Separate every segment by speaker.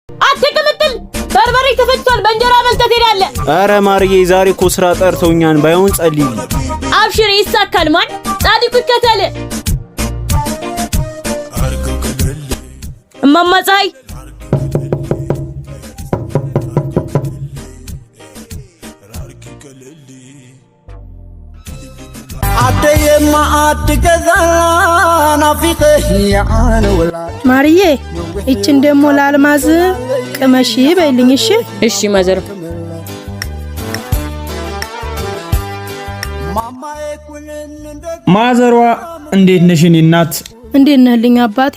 Speaker 1: አትቀምጥል በርበሬ ተፈጭቷል በእንጀራ በልተህ ትሄዳለህ።
Speaker 2: አረ ማርዬ ዛሬ እኮ ስራ ጠርተውኛል ባይሆን ጸልይ።
Speaker 1: አብሽር ይሳካል። ማን ጻድቁ ይከተል። እማማ ፀሐይ
Speaker 3: አደየማ አድገዛና ፊቅህ ያነ ወላ
Speaker 4: ማርዬ እቺን ደሞ ላልማዝ ቅመሺ በይልኝ። እሺ
Speaker 1: እሺ ማዘር።
Speaker 5: ማዘሯ እንዴት ነሽ የኔ እናት?
Speaker 4: እንዴት ነህልኝ አባቴ?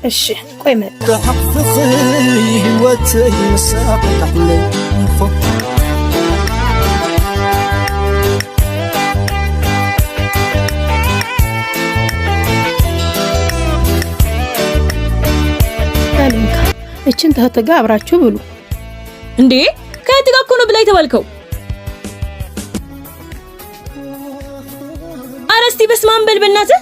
Speaker 4: እሺ ቆይ መጣ
Speaker 3: ተሐፍፍ ህይወት ይመሳቀለ
Speaker 4: እቺን ተህተጋ አብራችሁ ብሉ።
Speaker 1: እንዴ ከእህት ጋር እኮ ነው ብላ የተባልከው። ኧረ እስቲ በስመ አብ በል በእናትህ።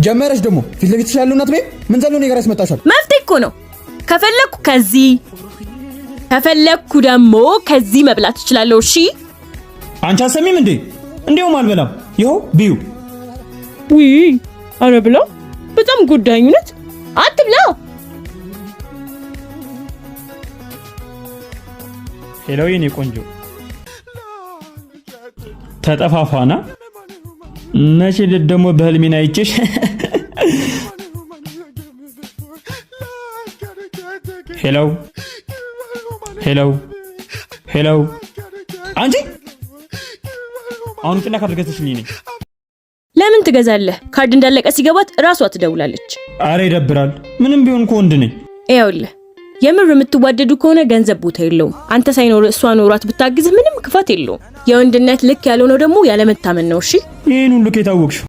Speaker 5: ጀመረሽ ደግሞ ፊት ለፊትሽ ያለው እናት ምን ዘሎ ነገር ያስመጣሻል?
Speaker 1: መፍትሄ እኮ ነው። ከፈለኩ ከዚህ ከፈለኩ ደግሞ ከዚህ መብላት እችላለሁ። እሺ
Speaker 5: አንቺ አሰሚም እንዴ? እንደውም አልበላም። ይኸው ቢዩ
Speaker 1: ውይ አረ ብላ በጣም ጉዳዩነት አትብላ።
Speaker 5: ሄሎ የኔ ቆንጆ ተጠፋፋና መቼ ደግሞ በህልሜና አይቼሽ ሄሎ ሄሎ ሄሎ አንቺ አሁን ጥና ካርድ ገዝተሽልኝ ነኝ።
Speaker 1: ለምን ትገዛለህ? ካርድ እንዳለቀ ሲገባት ራሷ ትደውላለች።
Speaker 5: አረ ይደብራል። ምንም ቢሆን እኮ ወንድ ነኝ።
Speaker 1: ይኸውልህ የምር የምትዋደዱ ከሆነ ገንዘብ ቦታ የለውም። አንተ ሳይኖር እሷ ኖሯት ብታግዝህ ምንም ክፋት የለውም። የወንድነት ልክ ያልሆነው ደግሞ ያለመታመን ነው። እሺ
Speaker 5: ይሄን ሁሉ ከታወቅሽ